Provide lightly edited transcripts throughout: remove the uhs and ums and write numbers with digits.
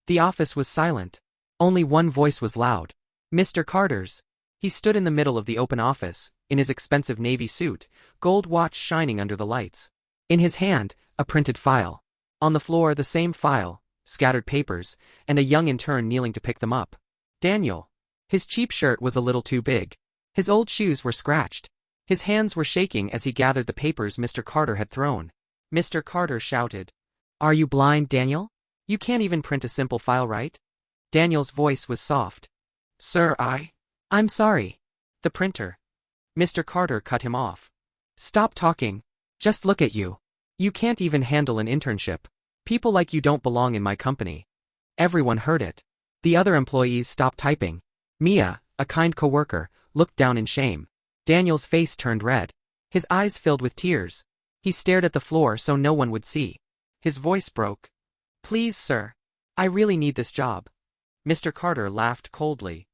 The office was silent. Only one voice was loud. Mr. Carter's. He stood in the middle of the open office, in his expensive navy suit, gold watch shining under the lights. In his hand, a printed file. On the floor the same file, scattered papers, and a young intern kneeling to pick them up. Daniel. His cheap shirt was a little too big. His old shoes were scratched. His hands were shaking as he gathered the papers Mr. Carter had thrown. Mr. Carter shouted. Are you blind, Daniel? You can't even print a simple file, right? Daniel's voice was soft. Sir, I'm sorry. The printer. Mr. Carter cut him off. Stop talking. Just look at you. You can't even handle an internship. People like you don't belong in my company. Everyone heard it. The other employees stopped typing. Mia, a kind coworker, looked down in shame. Daniel's face turned red. His eyes filled with tears. He stared at the floor so no one would see. His voice broke. Please, sir. I really need this job. Mr. Carter laughed coldly.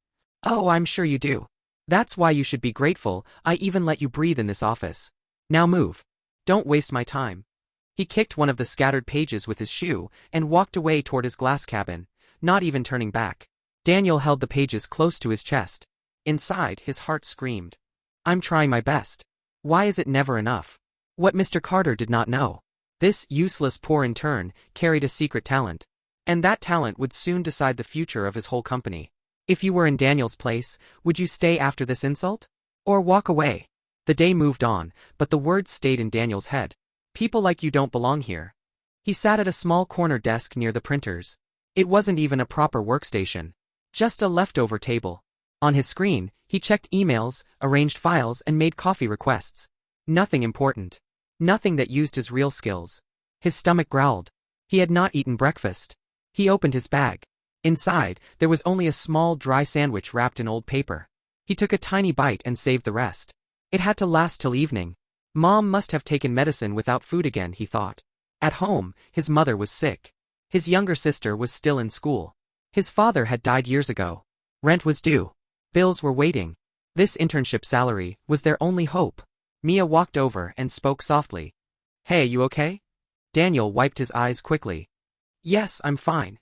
Oh, I'm sure you do. That's why you should be grateful I even let you breathe in this office. Now move. Don't waste my time. He kicked one of the scattered pages with his shoe and walked away toward his glass cabin, not even turning back. Daniel held the pages close to his chest. Inside, his heart screamed. I'm trying my best. Why is it never enough? What Mr. Carter did not know. This useless poor intern carried a secret talent. And that talent would soon decide the future of his whole company. If you were in Daniel's place, would you stay after this insult? Or walk away? The day moved on, but the words stayed in Daniel's head. People like you don't belong here. He sat at a small corner desk near the printers. It wasn't even a proper workstation. Just a leftover table. On his screen, he checked emails, arranged files and made coffee requests. Nothing important. Nothing that used his real skills. His stomach growled. He had not eaten breakfast. He opened his bag. Inside, there was only a small dry sandwich wrapped in old paper. He took a tiny bite and saved the rest. It had to last till evening. Mom must have taken medicine without food again, he thought. At home, his mother was sick. His younger sister was still in school. His father had died years ago. Rent was due. Bills were waiting. This internship salary was their only hope. Mia walked over and spoke softly. Hey, you okay? Daniel wiped his eyes quickly. Yes, I'm fine.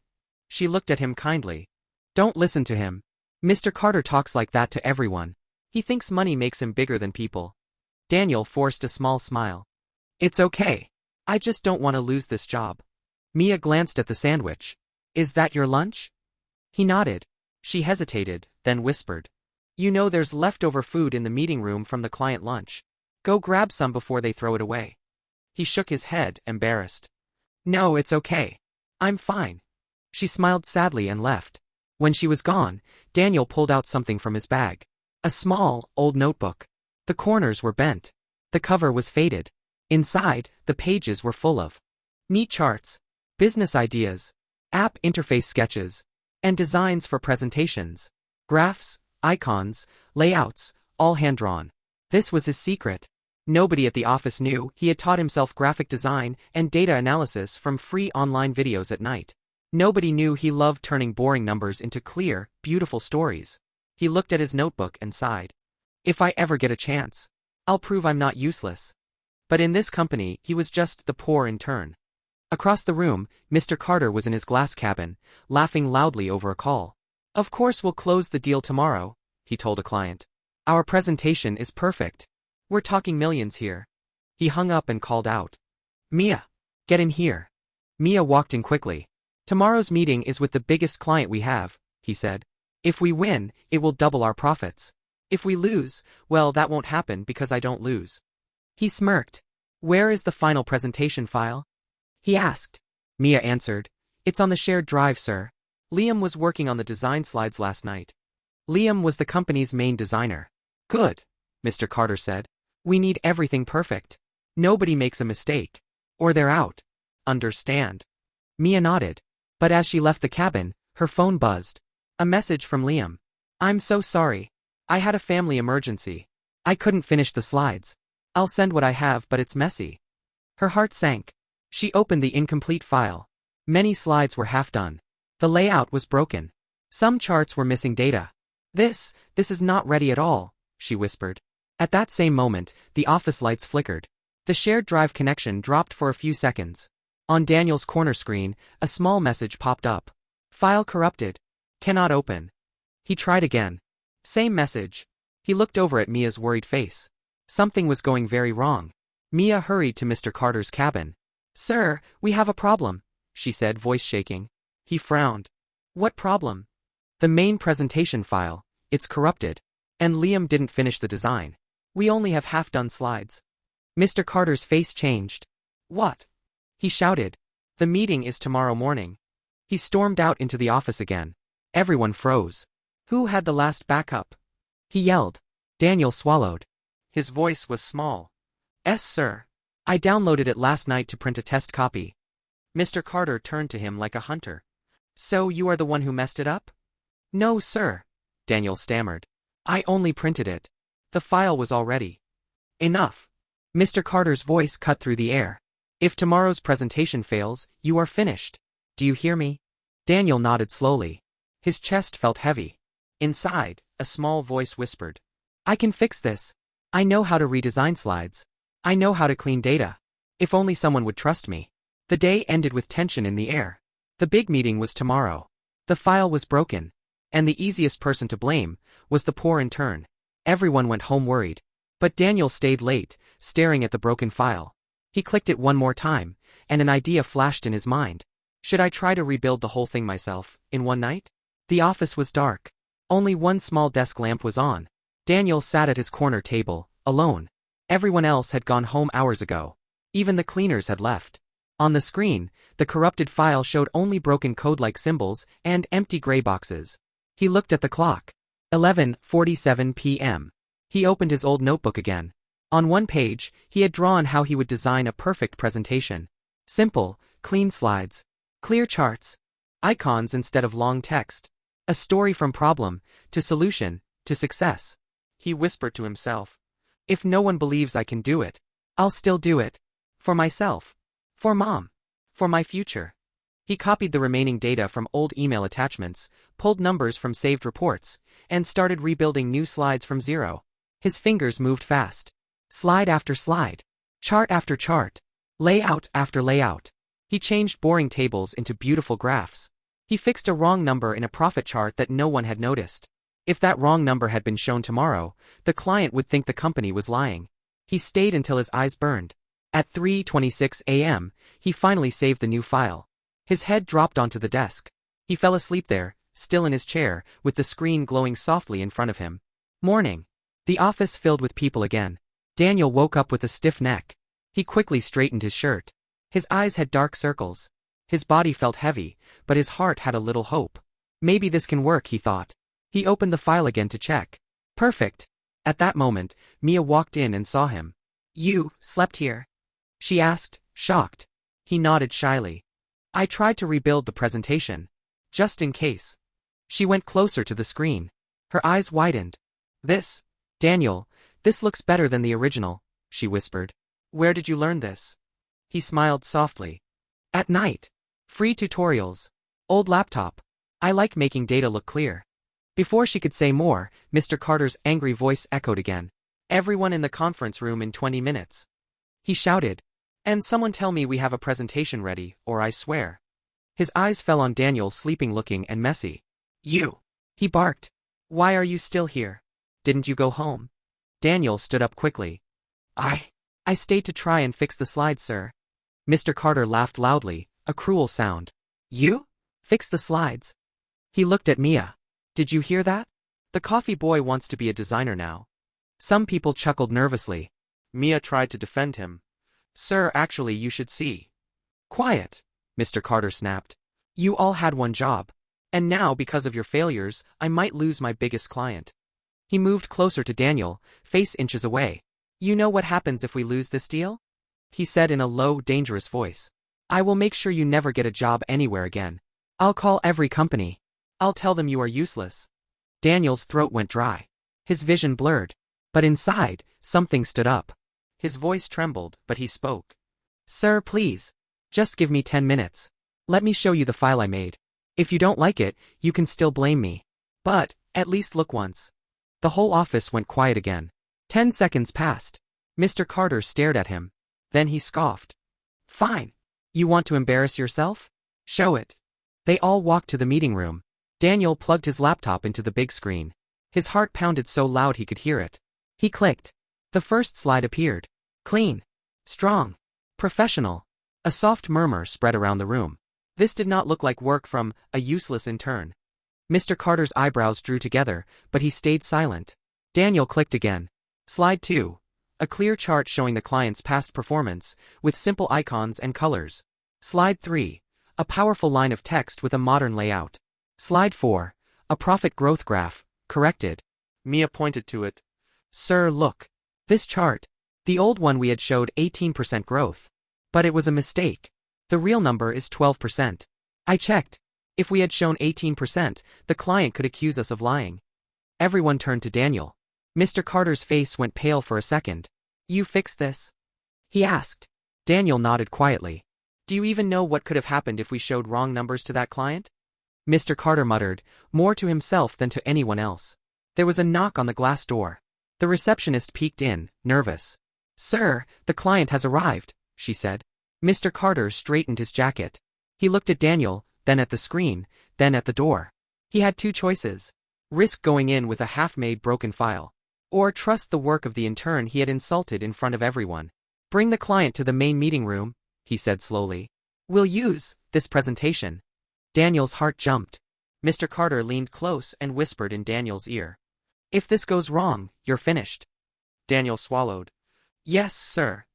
She looked at him kindly. Don't listen to him. Mr. Carter talks like that to everyone. He thinks money makes him bigger than people. Daniel forced a small smile. It's okay. I just don't want to lose this job. Mia glanced at the sandwich. Is that your lunch? He nodded. She hesitated, then whispered. You know there's leftover food in the meeting room from the client lunch. Go grab some before they throw it away. He shook his head, embarrassed. No, it's okay. I'm fine. She smiled sadly and left. When she was gone, Daniel pulled out something from his bag. A small, old notebook. The corners were bent. The cover was faded. Inside, the pages were full of neat charts, business ideas, app interface sketches, and designs for presentations. Graphs, icons, layouts, all hand-drawn. This was his secret. Nobody at the office knew he had taught himself graphic design and data analysis from free online videos at night. Nobody knew he loved turning boring numbers into clear, beautiful stories. He looked at his notebook and sighed. If I ever get a chance, I'll prove I'm not useless. But in this company, he was just the poor intern. Across the room, Mr. Carter was in his glass cabin, laughing loudly over a call. Of course we'll close the deal tomorrow, he told a client. Our presentation is perfect. We're talking millions here. He hung up and called out. Mia, get in here. Mia walked in quickly. Tomorrow's meeting is with the biggest client we have, he said. If we win, it will double our profits. If we lose, well, that won't happen because I don't lose. He smirked. Where is the final presentation file? He asked. Mia answered. It's on the shared drive, sir. Liam was working on the design slides last night. Liam was the company's main designer. Good, Mr. Carter said. We need everything perfect. Nobody makes a mistake. Or they're out. Understand? Mia nodded. But as she left the cabin, her phone buzzed. A message from Liam. I'm so sorry. I had a family emergency. I couldn't finish the slides. I'll send what I have, but it's messy. Her heart sank. She opened the incomplete file. Many slides were half done. The layout was broken. Some charts were missing data. This is not ready at all, she whispered. At that same moment, the office lights flickered. The shared drive connection dropped for a few seconds. On Daniel's corner screen, a small message popped up. File corrupted. Cannot open. He tried again. Same message. He looked over at Mia's worried face. Something was going very wrong. Mia hurried to Mr. Carter's cabin. Sir, we have a problem, she said, voice shaking. He frowned. What problem? The main presentation file. It's corrupted. And Liam didn't finish the design. We only have half-done slides. Mr. Carter's face changed. What? He shouted. The meeting is tomorrow morning. He stormed out into the office again. Everyone froze. Who had the last backup? He yelled. Daniel swallowed. His voice was small. Yes, sir. I downloaded it last night to print a test copy. Mr. Carter turned to him like a hunter. So you are the one who messed it up? No, sir. Daniel stammered. I only printed it. The file was all ready. Enough. Mr. Carter's voice cut through the air. If tomorrow's presentation fails, you are finished. Do you hear me? Daniel nodded slowly. His chest felt heavy. Inside, a small voice whispered. I can fix this. I know how to redesign slides. I know how to clean data. If only someone would trust me. The day ended with tension in the air. The big meeting was tomorrow. The file was broken. And the easiest person to blame was the poor intern. Everyone went home worried. But Daniel stayed late, staring at the broken file. He clicked it one more time, and an idea flashed in his mind. Should I try to rebuild the whole thing myself, in one night? The office was dark. Only one small desk lamp was on. Daniel sat at his corner table, alone. Everyone else had gone home hours ago. Even the cleaners had left. On the screen, the corrupted file showed only broken code-like symbols and empty gray boxes. He looked at the clock. 11:47 p.m. He opened his old notebook again. On one page, he had drawn how he would design a perfect presentation. Simple, clean slides. Clear charts. Icons instead of long text. A story from problem, to solution, to success. He whispered to himself. If no one believes I can do it, I'll still do it. For myself. For Mom. For my future. He copied the remaining data from old email attachments, pulled numbers from saved reports, and started rebuilding new slides from zero. His fingers moved fast. Slide after slide. Chart after chart. Layout after layout. He changed boring tables into beautiful graphs. He fixed a wrong number in a profit chart that no one had noticed. If that wrong number had been shown tomorrow, the client would think the company was lying. He stayed until his eyes burned. At 3:26 a.m., he finally saved the new file. His head dropped onto the desk. He fell asleep there, still in his chair, with the screen glowing softly in front of him. Morning. The office filled with people again. Daniel woke up with a stiff neck. He quickly straightened his shirt. His eyes had dark circles. His body felt heavy, but his heart had a little hope. Maybe this can work, he thought. He opened the file again to check. Perfect. At that moment, Mia walked in and saw him. You slept here? She asked, shocked. He nodded shyly. I tried to rebuild the presentation. Just in case. She went closer to the screen. Her eyes widened. Daniel, this looks better than the original, she whispered. Where did you learn this? He smiled softly. At night. Free tutorials. Old laptop. I like making data look clear. Before she could say more, Mr. Carter's angry voice echoed again. Everyone in the conference room in 20 minutes. He shouted. And someone tell me we have a presentation ready, or I swear. His eyes fell on Daniel, sleeping looking and messy. You! He barked. Why are you still here? Didn't you go home? Daniel stood up quickly. I stayed to try and fix the slides, sir. Mr. Carter laughed loudly, a cruel sound. You? Fix the slides? He looked at Mia. Did you hear that? The coffee boy wants to be a designer now. Some people chuckled nervously. Mia tried to defend him. Sir, actually you should see. Quiet, Mr. Carter snapped. You all had one job. And now, because of your failures, I might lose my biggest client. He moved closer to Daniel, face inches away. You know what happens if we lose this deal? He said in a low, dangerous voice. I will make sure you never get a job anywhere again. I'll call every company. I'll tell them you are useless. Daniel's throat went dry. His vision blurred. But inside, something stood up. His voice trembled, but he spoke. Sir, please. Just give me 10 minutes. Let me show you the file I made. If you don't like it, you can still blame me. But, at least look once. The whole office went quiet again. 10 seconds passed. Mr. Carter stared at him. Then he scoffed. Fine. You want to embarrass yourself? Show it. They all walked to the meeting room. Daniel plugged his laptop into the big screen. His heart pounded so loud he could hear it. He clicked. The first slide appeared. Clean. Strong. Professional. A soft murmur spread around the room. This did not look like work from a useless intern. Mr. Carter's eyebrows drew together, but he stayed silent. Daniel clicked again. Slide 2. A clear chart showing the client's past performance, with simple icons and colors. Slide 3. A powerful line of text with a modern layout. Slide 4. A profit growth graph, corrected. Mia pointed to it. Sir, look. This chart. The old one we had showed 18% growth. But it was a mistake. The real number is 12%. I checked. If we had shown 18%, the client could accuse us of lying. Everyone turned to Daniel. Mr. Carter's face went pale for a second. You fixed this? He asked. Daniel nodded quietly. Do you even know what could have happened if we showed wrong numbers to that client? Mr. Carter muttered, more to himself than to anyone else. There was a knock on the glass door. The receptionist peeked in, nervous. Sir, the client has arrived, she said. Mr. Carter straightened his jacket. He looked at Daniel, then at the screen, then at the door. He had two choices. Risk going in with a half-made broken file. Or trust the work of the intern he had insulted in front of everyone. Bring the client to the main meeting room, he said slowly. We'll use this presentation. Daniel's heart jumped. Mr. Carter leaned close and whispered in Daniel's ear. If this goes wrong, you're finished. Daniel swallowed. Yes, sir.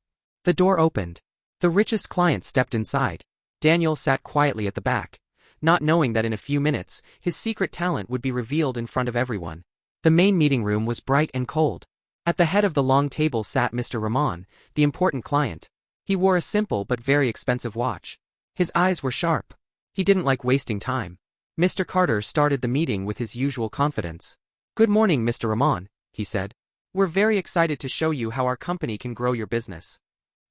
The door opened. The richest client stepped inside. Daniel sat quietly at the back, not knowing that in a few minutes, his secret talent would be revealed in front of everyone. The main meeting room was bright and cold. At the head of the long table sat Mr. Ramon, the important client. He wore a simple but very expensive watch. His eyes were sharp. He didn't like wasting time. Mr. Carter started the meeting with his usual confidence. Good morning, Mr. Ramon, he said. We're very excited to show you how our company can grow your business.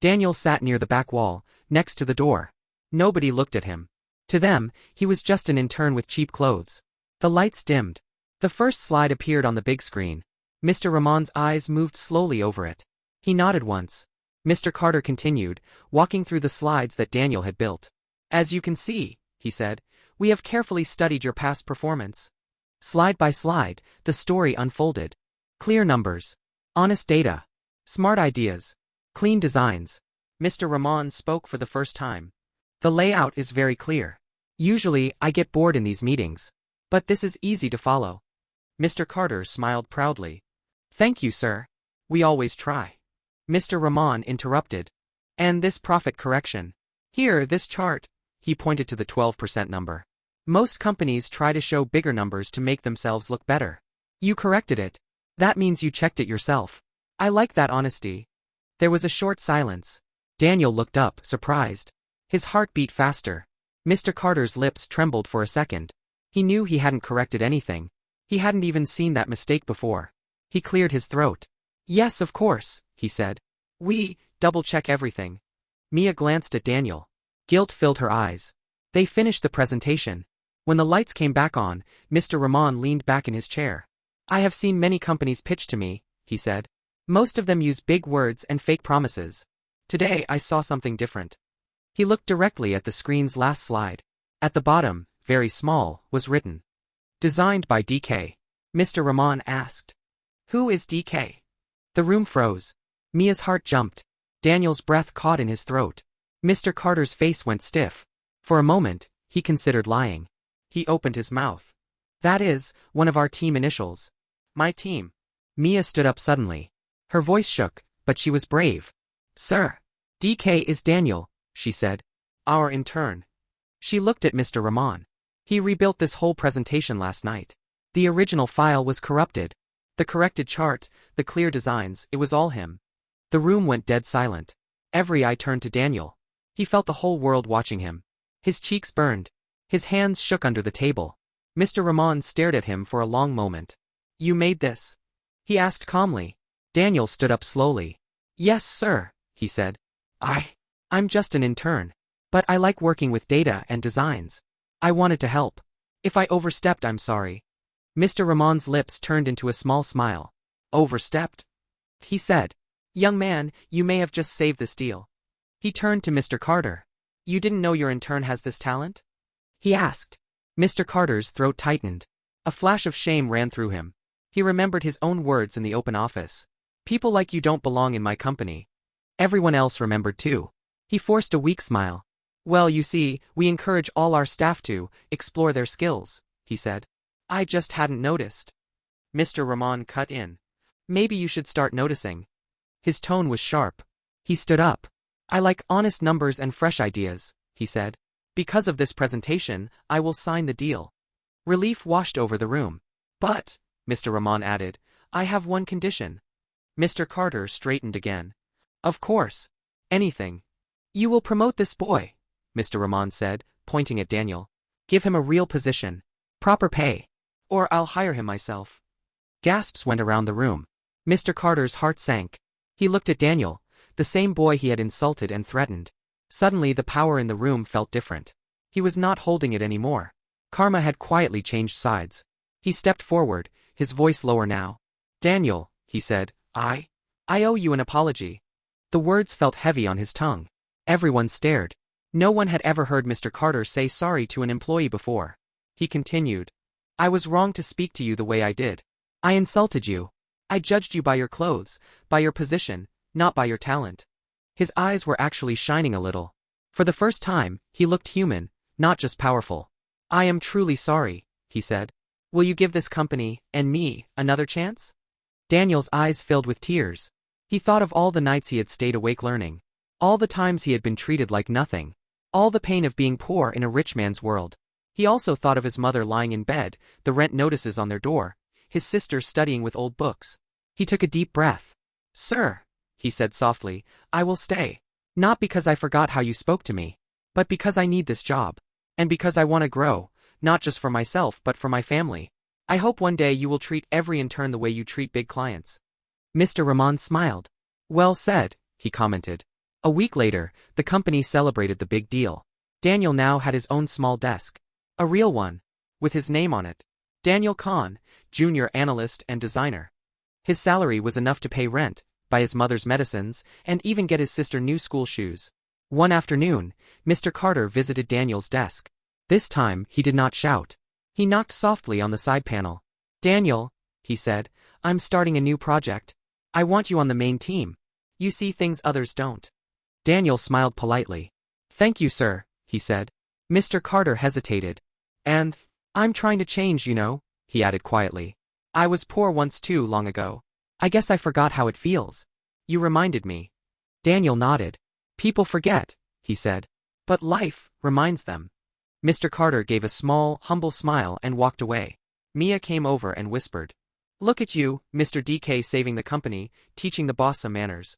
Daniel sat near the back wall, next to the door. Nobody looked at him. To them, he was just an intern with cheap clothes. The lights dimmed. The first slide appeared on the big screen. Mr. Ramon's eyes moved slowly over it. He nodded once. Mr. Carter continued, walking through the slides that Daniel had built. As you can see, he said, we have carefully studied your past performance. Slide by slide, the story unfolded. Clear numbers. Honest data. Smart ideas. Clean designs. Mr. Ramon spoke for the first time. The layout is very clear. Usually, I get bored in these meetings. But this is easy to follow. Mr. Carter smiled proudly. Thank you, sir. We always try. Mr. Ramon interrupted. And this profit correction. Here, this chart. He pointed to the 12% number. Most companies try to show bigger numbers to make themselves look better. You corrected it. That means you checked it yourself. I like that honesty. There was a short silence. Daniel looked up, surprised. His heart beat faster. Mr. Carter's lips trembled for a second. He knew he hadn't corrected anything. He hadn't even seen that mistake before. He cleared his throat. Yes, of course, he said. We double-check everything. Mia glanced at Daniel. Guilt filled her eyes. They finished the presentation. When the lights came back on, Mr. Ramon leaned back in his chair. I have seen many companies pitch to me, he said. Most of them use big words and fake promises. Today I saw something different. He looked directly at the screen's last slide. At the bottom, very small, was written. Designed by DK. Mr. Ramon asked. Who is DK? The room froze. Mia's heart jumped. Daniel's breath caught in his throat. Mr. Carter's face went stiff. For a moment, he considered lying. He opened his mouth. That is, one of our team initials. My team. Mia stood up suddenly. Her voice shook, but she was brave. Sir. DK is Daniel, she said. Our intern. She looked at Mr. Ramon. He rebuilt this whole presentation last night. The original file was corrupted. The corrected chart, the clear designs, it was all him. The room went dead silent. Every eye turned to Daniel. He felt the whole world watching him. His cheeks burned. His hands shook under the table. Mr. Ramon stared at him for a long moment. You made this? He asked calmly. Daniel stood up slowly. Yes, sir, he said. I'm just an intern. But I like working with data and designs. I wanted to help. If I overstepped, I'm sorry. Mr. Ramon's lips turned into a small smile. Overstepped? He said. Young man, you may have just saved this deal. He turned to Mr. Carter. You didn't know your intern has this talent? he asked. Mr. Carter's throat tightened. A flash of shame ran through him. He remembered his own words in the open office. People like you don't belong in my company. Everyone else remembered too. He forced a weak smile. Well, you see, we encourage all our staff to explore their skills, he said. I just hadn't noticed. Mr. Ramon cut in. Maybe you should start noticing. His tone was sharp. He stood up. I like honest numbers and fresh ideas, he said. Because of this presentation, I will sign the deal. Relief washed over the room. But, Mr. Ramon added, I have one condition. Mr. Carter straightened again. Of course. Anything. You will promote this boy, Mr. Ramon said, pointing at Daniel. Give him a real position. Proper pay. Or I'll hire him myself. Gasps went around the room. Mr. Carter's heart sank. He looked at Daniel, the same boy he had insulted and threatened. Suddenly the power in the room felt different. He was not holding it anymore. Karma had quietly changed sides. He stepped forward, his voice lower now. Daniel, he said, I owe you an apology. The words felt heavy on his tongue. Everyone stared. No one had ever heard Mr. Carter say sorry to an employee before. He continued. I was wrong to speak to you the way I did. I insulted you. I judged you by your clothes, by your position, not by your talent. His eyes were actually shining a little. For the first time, he looked human, not just powerful. I am truly sorry, he said. Will you give this company, and me, another chance? Daniel's eyes filled with tears. He thought of all the nights he had stayed awake learning. All the times he had been treated like nothing. All the pain of being poor in a rich man's world. He also thought of his mother lying in bed, the rent notices on their door, his sister studying with old books. He took a deep breath. Sir, he said softly, I will stay. Not because I forgot how you spoke to me, but because I need this job. And because I want to grow, not just for myself but for my family. I hope one day you will treat every intern the way you treat big clients. Mr. Ramon smiled. Well said, he commented. A week later, the company celebrated the big deal. Daniel now had his own small desk. A real one. With his name on it. Daniel Kahn, junior analyst and designer. His salary was enough to pay rent, buy his mother's medicines, and even get his sister new school shoes. One afternoon, Mr. Carter visited Daniel's desk. This time, he did not shout. He knocked softly on the side panel. Daniel, he said, I'm starting a new project. I want you on the main team. You see things others don't. Daniel smiled politely. Thank you, sir, he said. Mr. Carter hesitated. And, I'm trying to change, you know, he added quietly. I was poor once too long ago. I guess I forgot how it feels. You reminded me. Daniel nodded. People forget, he said. But life reminds them. Mr. Carter gave a small, humble smile and walked away. Mia came over and whispered. Look at you, Mr. DK, saving the company, teaching the boss some manners.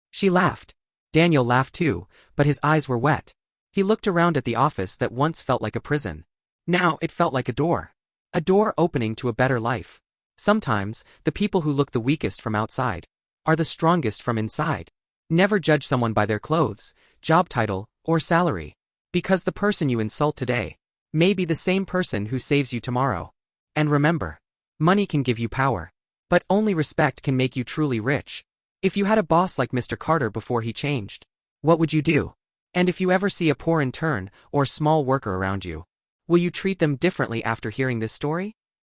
She laughed. Daniel laughed too, but his eyes were wet. He looked around at the office that once felt like a prison. Now it felt like a door. A door opening to a better life. Sometimes, the people who look the weakest from outside are the strongest from inside. Never judge someone by their clothes, job title, or salary. Because the person you insult today may be the same person who saves you tomorrow. And remember, money can give you power, but only respect can make you truly rich. If you had a boss like Mr. Carter before he changed, what would you do? And if you ever see a poor intern or small worker around you, will you treat them differently after hearing this story?